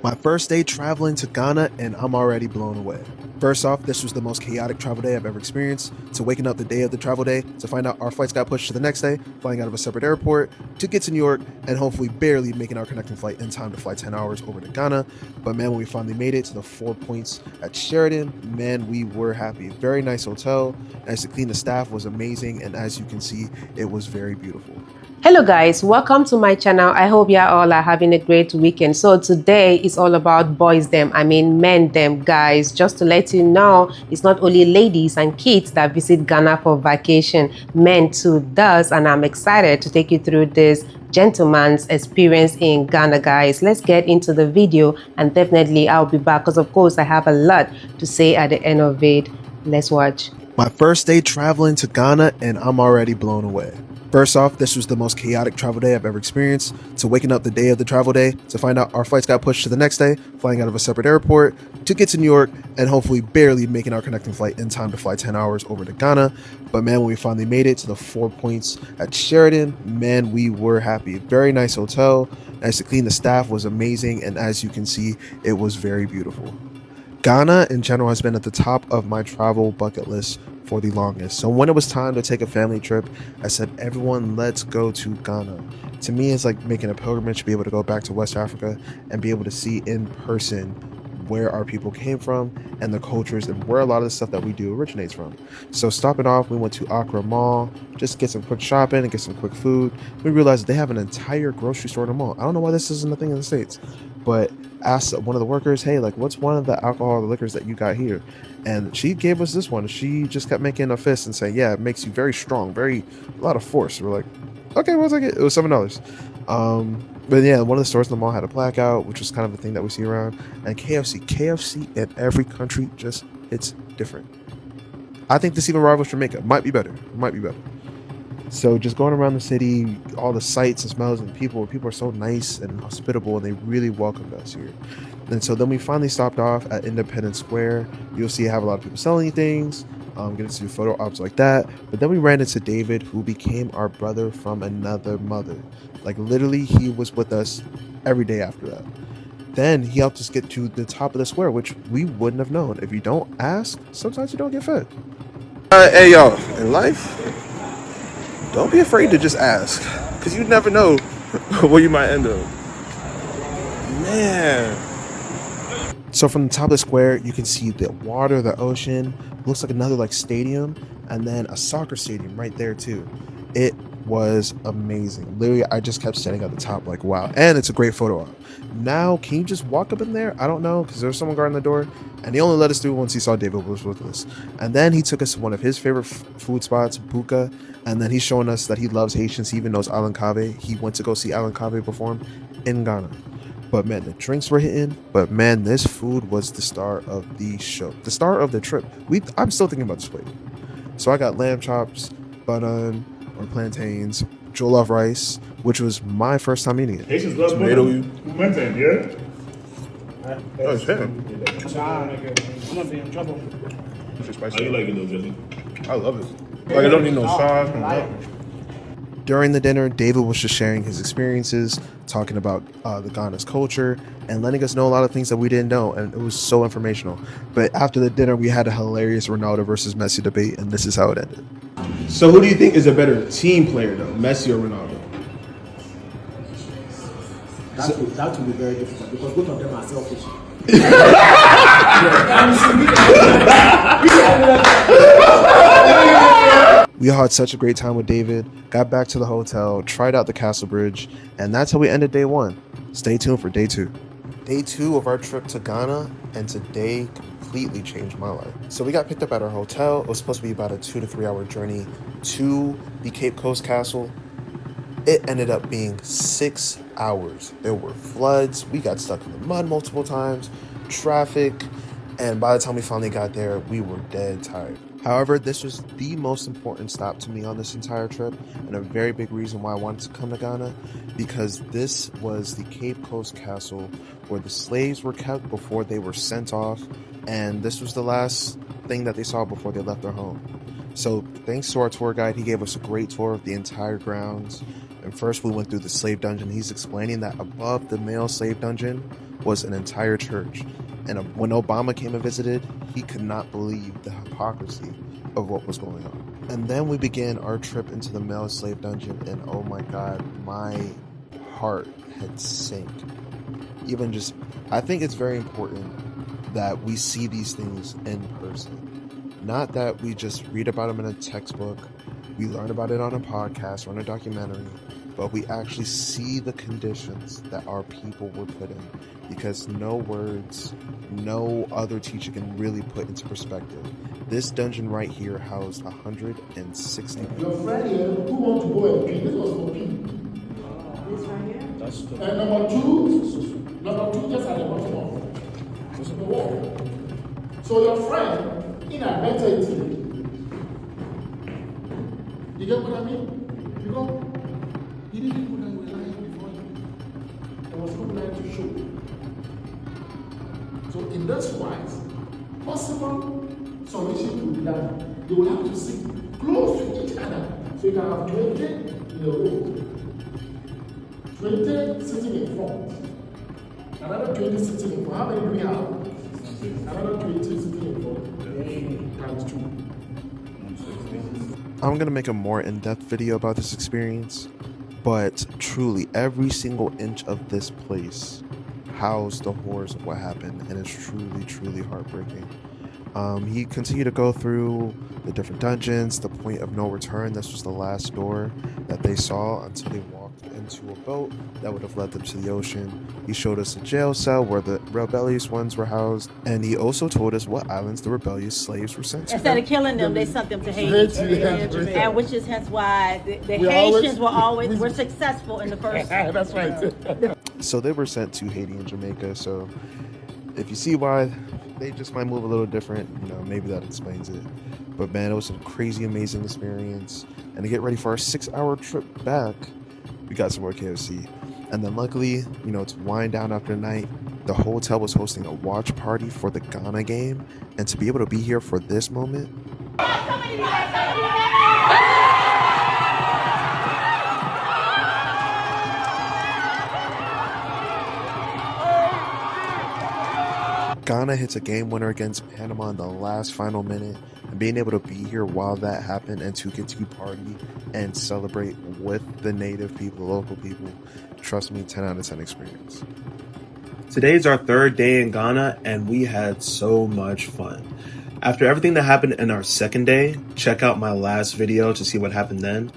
My first day traveling to Ghana, and I'm already blown away. First off, this was the most chaotic travel day I've ever experienced. To waking up the day of the travel day, to find out our flights got pushed to the next day, flying out of a separate airport, to get to New York, and hopefully barely making our connecting flight in time to fly 10 hours over to Ghana. But man, when we finally made it to the 4 points at Sheridan, man, we were happy. Very nice hotel. Nice to clean, the staff was amazing, and as you can see, it was very beautiful. Hello guys, welcome to my channel. I hope you all are having a great weekend. So today is all about boys them, men them, guys. Just to let you know, it's not only ladies and kids that visit Ghana for vacation, men too does, and I'm excited to take you through this gentleman's experience in Ghana, guys. Let's get into the video, and definitely I'll be back because of course I have a lot to say at the end of it. Let's watch. My first day traveling to Ghana, and I'm already blown away. First off, this was the most chaotic travel day I've ever experienced. To waking up the day of the travel day, to find out our flights got pushed to the next day, flying out of a separate airport, to get to New York, and hopefully barely making our connecting flight in time to fly 10 hours over to Ghana. But man, when we finally made it to the 4 points at Sheridan, man, we were happy. Very nice hotel, nice to clean, the staff was amazing, and as you can see, it was very beautiful. Ghana in general has been at the top of my travel bucket list for the longest. So when it was time to take a family trip, I said, everyone, let's go to Ghana. To me, it's like making a pilgrimage to be able to go back to West Africa and be able to see in person where our people came from and the cultures and where a lot of the stuff that we do originates from. So stopping off, we went to Accra Mall, just to get some quick shopping and get some quick food. We realized they have an entire grocery store in the mall. I don't know why this isn't a thing in the States, but asked one of the workers, hey, like, what's one of the alcohol or liquors that you got here? And she gave us this one. She just kept making a fist and saying, yeah, it makes you very strong, a lot of force. We're like, okay, what was I get? It was $7. But yeah, one of the stores in the mall had a blackout, which was kind of a thing that we see around. And KFC in every country just hits different. I think this even rivals Jamaica. Might be better. So just going around the city, all the sights and smells and people are so nice and hospitable, and they really welcomed us here. And so then we finally stopped off at Independence Square. You'll see I have a lot of people selling things, getting to do photo ops like that. But then we ran into David, who became our brother from another mother. Like literally, he was with us every day after that. Then he helped us get to the top of the square, which we wouldn't have known. If you don't ask, sometimes you don't get fed. Hey y'all, in life, don't be afraid to just ask, because you never know where you might end up. Man. So from the top of the square, you can see the water, the ocean. Looks like another like stadium, and then a soccer stadium right there too. It was amazing. Literally, I just kept standing at the top like, wow. And it's a great photo op. Now, can you just walk up in there? I don't know, because there's someone guarding the door, and he only let us through once he saw David was with us. And then he took us to one of his favorite food spots, Buka, and then he's showing us that he loves Haitians. He even knows Alan Kave. He went to go see Alan Kave perform in Ghana. But man, the drinks were hitting. But man, this food was the star of the show, the star of the trip. I'm still thinking about this plate. So I got lamb chops, bun or plantains, jollof rice, which was my first time eating it. Haitians love tomato. Plantain, yeah? Oh, shit. I'm gonna be in trouble. How you like it though, Jesse? I love it. Like I don't need no sauce. During the dinner, David was just sharing his experiences, talking about the Ghana's culture, and letting us know a lot of things that we didn't know, and it was so informational. But after the dinner, we had a hilarious Ronaldo versus Messi debate, and this is how it ended. So who do you think is a better team player though, Messi or Ronaldo? That would be very difficult because both of them are selfish. We all had such a great time with David, got back to the hotel, tried out the Castle Bridge, and that's how we ended day one. Stay tuned for day two. Day two of our trip to Ghana, and today completely changed my life. So we got picked up at our hotel. It was supposed to be about a 2 to 3 hour journey to the Cape Coast Castle. It ended up being 6 hours. There were floods. We got stuck in the mud multiple times, traffic, and by the time we finally got there, we were dead tired. However, this was the most important stop to me on this entire trip, and a very big reason why I wanted to come to Ghana, because this was the Cape Coast Castle where the slaves were kept before they were sent off, and this was the last thing that they saw before they left their home. So thanks to our tour guide, he gave us a great tour of the entire grounds. And first we went through the slave dungeon. He's explaining that above the male slave dungeon was an entire church. And when Obama came and visited, he could not believe the hypocrisy of what was going on. And then we began our trip into the male slave dungeon, and oh my God, my heart had sank. I think it's very important that we see these things in person. Not that we just read about them in a textbook, we learn about it on a podcast or on a documentary, but we actually see the conditions that our people were put in, because no words, no other teacher can really put into perspective. This dungeon right here housed 160 people. Your friend here who want to go and pee, this was for pee. This right here? That's the And number two, just at the bottom of the wall. So your friend inadvertently, you get what I mean? Because he didn't put that you were lying before you. There was no line to show. So in this wise, possible solution to be done. They will have to sit close to each other. So you can have 20 in a row. 20 sitting in front. Another 20 sitting in front. How many do we have? Another 20 sitting in front. Times 2. I'm going to make a more in-depth video about this experience, but truly every single inch of this place housed the horrors of what happened, and it's truly heartbreaking. He continued to go through the different dungeons, the point of no return. This was the last door that they saw until they walked into a boat that would have led them to the ocean. He showed us a jail cell where the rebellious ones were housed, and he also told us what islands the rebellious slaves were sent to. Instead of killing them, they sent them to Haiti, and which is hence why the Haitians were successful in the first. That's right. So they were sent to Haiti and Jamaica. So if you see why they just might move a little different, maybe that explains it. But man, it was a crazy, amazing experience. And to get ready for our 6-hour trip back, we got some more KFC. And then luckily, to wind down after the night, the hotel was hosting a watch party for the Ghana game. And to be able to be here for this moment, Ghana hits a game winner against Panama in the last final minute, and being able to be here while that happened and to get to party and celebrate with the native people, local people, trust me, 10 out of 10 experience. Today's our third day in Ghana, and we had so much fun. After everything that happened in our second day, check out my last video to see what happened then.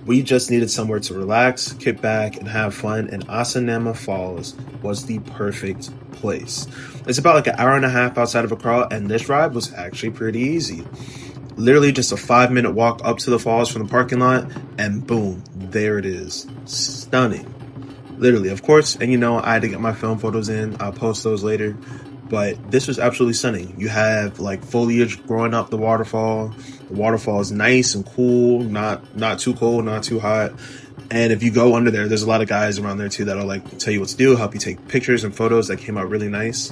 We just needed somewhere to relax, kick back, and have fun, and Asanema Falls was the perfect place. It's about like an hour and a half outside of Accra, and this ride was actually pretty easy. Literally just a 5-minute walk up to the falls from the parking lot, and boom, there it is. Stunning. Literally, of course, and I had to get my film photos in. I'll post those later. But this was absolutely stunning. You have like foliage growing up the waterfall. The waterfall is nice and cool, not too cold, not too hot. And if you go under there, there's a lot of guys around there too that'll like tell you what to do, help you take pictures and photos that came out really nice.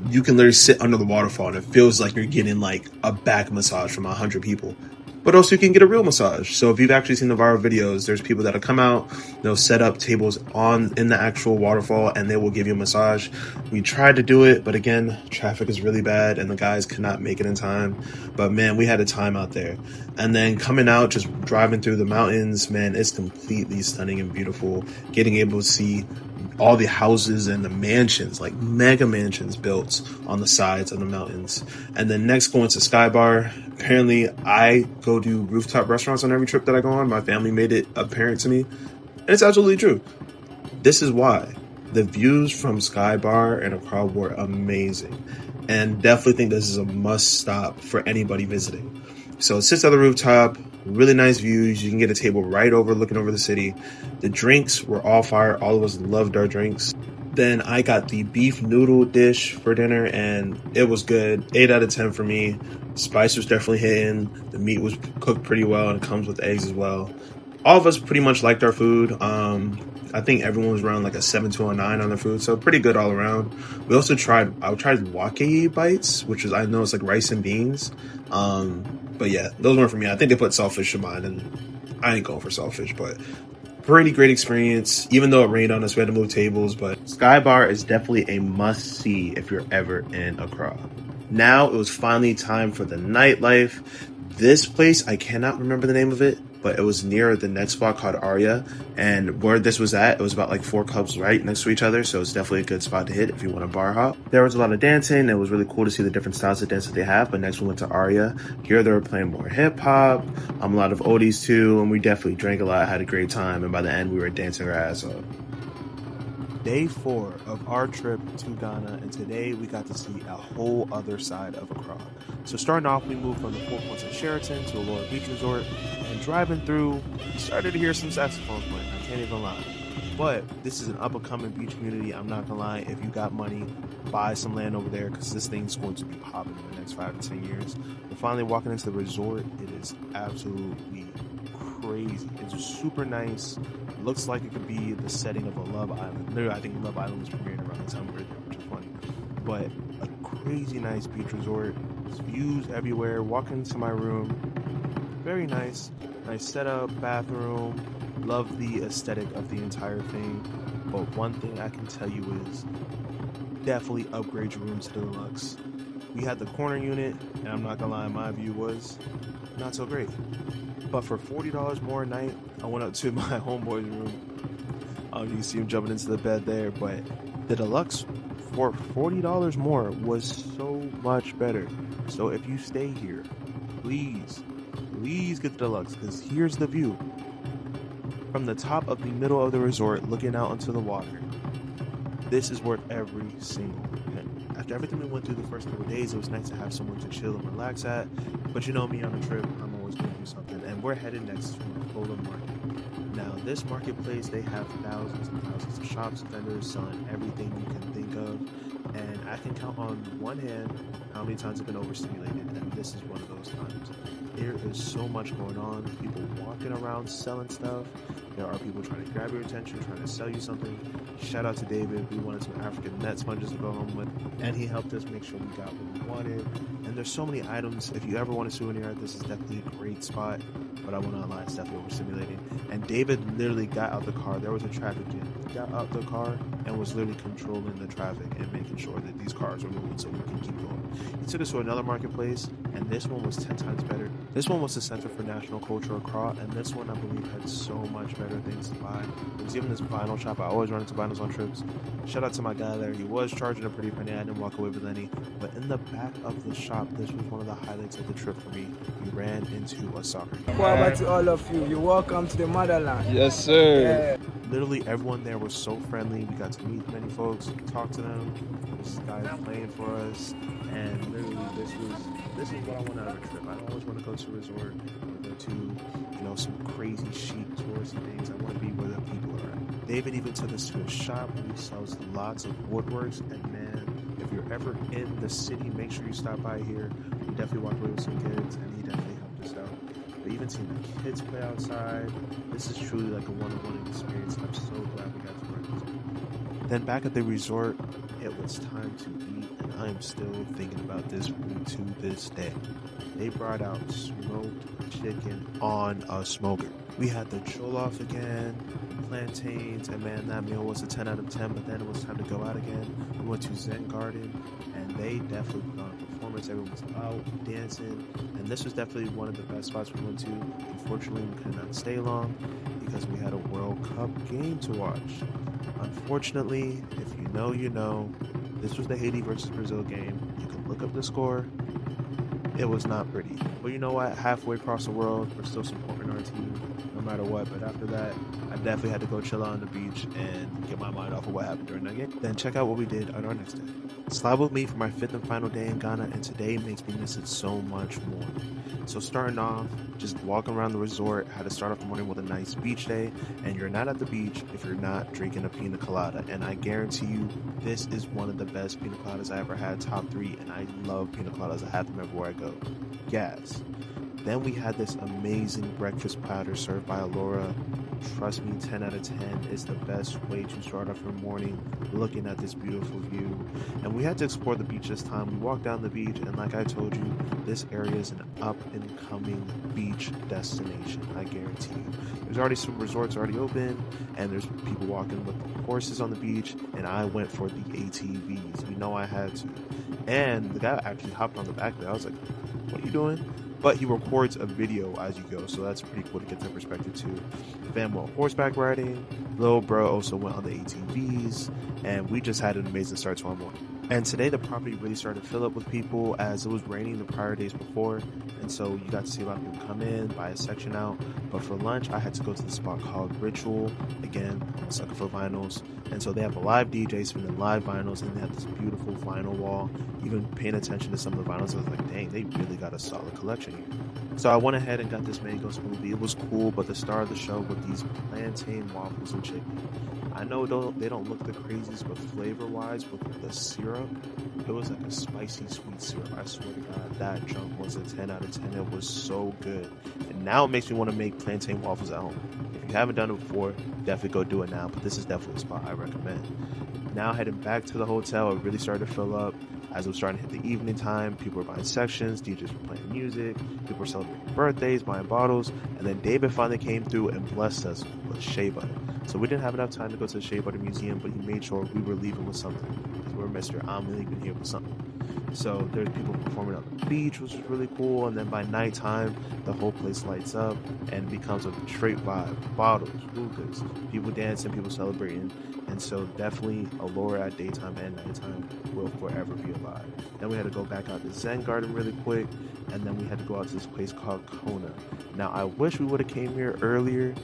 You can literally sit under the waterfall and it feels like you're getting like a back massage from 100 people. But also you can get a real massage. So if you've actually seen the viral videos, there's people that'll come out, they'll set up tables in the actual waterfall and they will give you a massage. We tried to do it, but again, traffic is really bad and the guys could not make it in time. But man, we had a time out there. And then coming out, just driving through the mountains, man, it's completely stunning and beautiful. Getting able to see all the houses and the mansions, like mega mansions built on the sides of the mountains. And then next going to Sky Bar. Apparently I go to rooftop restaurants on every trip that I go on. My family made it apparent to me. And it's absolutely true. This is why. The views from Sky Bar and Accra were amazing. And definitely think this is a must stop for anybody visiting. So it sits on the rooftop, really nice views. You can get a table right over looking over the city. The drinks were all fire. All of us loved our drinks. Then I got the beef noodle dish for dinner and it was good. 8 out of 10 for me. Spice was definitely hitting. The meat was cooked pretty well and it comes with eggs as well. All of us pretty much liked our food. I think everyone was around like a 7 to a 9 on their food, so pretty good all around. We also tried wake bites, which is, I know it's like rice and beans. But yeah, those weren't for me. I think they put saltfish in mine and I ain't going for saltfish, but Pretty great experience, even though it rained on us. We had to move tables, but Sky Bar is definitely a must-see if you're ever in Accra. Now it was finally time for the nightlife. This place, I cannot remember the name of it, but it was near the next spot called Aria. And where this was at, it was about like 4 clubs right next to each other. So it's definitely a good spot to hit if you want to bar hop. There was a lot of dancing. It was really cool to see the different styles of dance that they have. But next we went to Aria. Here they were playing more hip hop, a lot of oldies too. And we definitely drank a lot, had a great time. And by the end, we were dancing our ass off. Day 4 of our trip to Ghana, and today we got to see a whole other side of Accra. So starting off, we moved from the Four Points of Sheraton to Allura Beach Resort, and driving through, we started to hear some saxophones playing, I can't even lie. But this is an up-and-coming beach community, I'm not gonna lie. If you got money, buy some land over there, because this thing's going to be popping in the next 5 to 10 years. We're finally walking into the resort. It is absolutely crazy. It's super nice. Looks like it could be the setting of a Love Island. Literally, I think Love Island was premiering around the time we were there, which is funny. But a crazy nice beach resort. There's views everywhere. Walk into my room. Very nice. Nice setup, bathroom. Love the aesthetic of the entire thing. But one thing I can tell you is definitely upgrade your room to the deluxe. We had the corner unit, and I'm not gonna lie, my view was not so great. But for $40 more a night, I went up to my homeboy's room. You can see him jumping into the bed there, but the deluxe for $40 more was so much better. So if you stay here, please get the deluxe, because here's the view. From the top of the middle of the resort, looking out into the water. This is worth every single penny. After everything we went through the first couple of days, it was nice to have somewhere to chill and relax at. But you know me, on a trip, I'm always going to do something. And we're headed next to a Polo Market. Now, this marketplace, they have thousands and thousands of shops, vendors selling everything you can think of. And I can count on one hand how many times I've been overstimulated, and this is one of those times. There is so much going on. People walking around selling stuff. There are people trying to grab your attention, trying to sell you something. Shout out to David. We wanted some African net sponges to go home with, and he helped us make sure we got what we wanted. And there's so many items. If you ever want a souvenir, this is definitely a great spot. But I will not lie, it's definitely overstimulating. And David literally got out the car. There was a traffic jam. He got out the car and was literally controlling the traffic and making sure that these cars were moving so we can keep going. He took us to another marketplace, and this one was 10 times better. This one was the Center for National Culture Accra, and this one I believe had so much better things to buy. There was even this vinyl shop. I always run into vinyls on trips. Shout out to my guy there. He was charging a pretty penny. I didn't walk away with any. But in the back of the shop, this was one of the highlights of the trip for me. We ran into a soccer game. Welcome to all of you. You're welcome to the motherland. Yes, sir. Yeah. Literally everyone there was so friendly. We got to meet many folks, talk to them. This guy playing for us, and literally this is what I want out of a trip. I don't always want to go to a resort or go to some crazy chic touristy things. I want to be where the people are at. David even took us to a shop who sells lots of woodworks, and man, if you're ever in the city, make sure you stop by here. We definitely walked away with some kids, and he definitely helped us out. But even seeing the kids play outside, this is truly like a one-on-one experience. I'm so glad we got to run this. Then back at the resort, it was time to eat, and I am still thinking about this food to this day. They brought out smoked chicken on a smoker. We had the jollof again, plantains, and man, that meal was a 10 out of 10, but then it was time to go out again. We went to Zen Garden, and they definitely put on a performance. Everyone was out dancing, and this was definitely one of the best spots we went to. Unfortunately, we could not stay long because we had a World Cup game to watch. Unfortunately, if you know, you know, this was the Haiti versus Brazil game. You can look up the score. It was not pretty. But you know what? Halfway across the world, we're still supporting our team no matter what. But after that, I definitely had to go chill out on the beach and get my mind off of what happened during that game. Then check out what we did on our next day. Slide with me for my 5th and final day in Ghana, and today makes me miss it so much more. So starting off, just walking around the resort, had to start off the morning with a nice beach day, and you're not at the beach if you're not drinking a pina colada. And I guarantee you, this is one of the best pina coladas I ever had, top 3, and I love pina coladas. I have them everywhere I go. Gas. Then we had this amazing breakfast platter served by Allura. Trust me, 10 out of 10 is the best way to start off your morning looking at this beautiful view. And we had to explore the beach this time. We walked down the beach, and like I told you, this area is an up-and-coming beach destination, I guarantee you. There's already some resorts already open, and there's people walking with horses on the beach, and I went for the ATVs. You know I had to. And the guy actually hopped on the back there. I was like, what are you doing? But he records a video as you go, so that's pretty cool to get that perspective too. The fam went horseback riding, little bro also went on the ATVs, and we just had an amazing start to our morning. And today the property really started to fill up with people as it was raining the prior days before, and so you got to see a lot of people come in, buy a section out. But for lunch, I had to go to the spot called Ritual. Again, I'm a sucker for vinyls, and so they have a live DJ spinning live vinyls, and they have this beautiful vinyl wall. Even paying attention to some of the vinyls, I was like, dang, they really got a solid collection here. So I went ahead and got this mango smoothie. It was cool, but the star of the show were these plantain waffles and chicken. I know they don't look the craziest, but flavor-wise, with the syrup, it was like a spicy sweet syrup. I swear to God, that junk was a 10 out of 10. It was so good. And now it makes me want to make plantain waffles at home. If you haven't done it before, definitely go do it now. But this is definitely a spot I recommend. Now heading back to the hotel, it really started to fill up. As it was starting to hit the evening time, people were buying sections, DJs were playing music, people were celebrating birthdays, buying bottles, and then David finally came through and blessed us with shea butter. So we didn't have enough time to go to the Shea Butter Museum, but he made sure we were leaving with something. Because we're Mr. I'm leaving here with something. So there's people performing on the beach, which is really cool, and then by nighttime, the whole place lights up, and it becomes a straight vibe. Bottles, hookahs, people dancing, people celebrating, and so definitely Allure at daytime and nighttime will forever be alive. Then we had to go back out to Zen Garden really quick, and then we had to go out to this place called Kona. Now, I wish we would have came here earlier,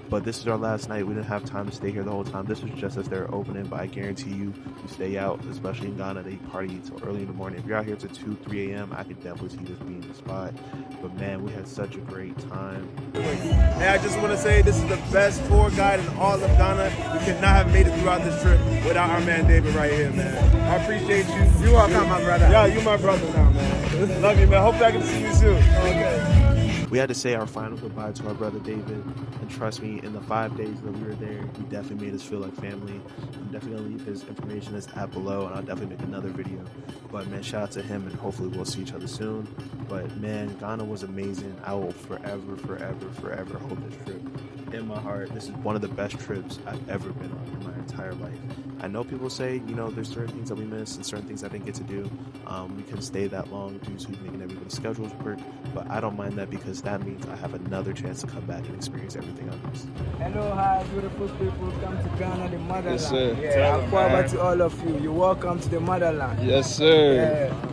but this is our last night. We didn't have time to stay here the whole time. This was just as they're opening, but I guarantee you stay out, especially in Ghana, they party till early in the morning. If you're out here till 2, 3 a.m., I could definitely see this being the spot. But man, we had such a great time. Hey, I just want to say this is the best tour guide in all of Ghana. We could not have made it throughout this trip without our man David right here, man. I appreciate you. You are my brother. Yeah, you my brother now, man. Love you, man. Hopefully I can see you soon. Okay. We had to say our final goodbye to our brother David, and trust me, in the 5 days that we were there, he definitely made us feel like family. I'm definitely gonna leave his information in this app below, and I'll definitely make another video. But man, shout out to him, and hopefully we'll see each other soon. But man, Ghana was amazing. I will forever hold this trip in my heart. This is one of the best trips I've ever been on in my entire life. I know people say, you know, there's certain things that we miss and certain things I didn't get to do. We couldn't stay that long due to making everybody's schedules work, but I don't mind that because that means I have another chance to come back and experience everything I missed. Hello, hi, beautiful people. Come to Ghana, the motherland. Yes, sir. Yeah, Accra to all of you. You're welcome to the motherland. Yes, sir. Yeah.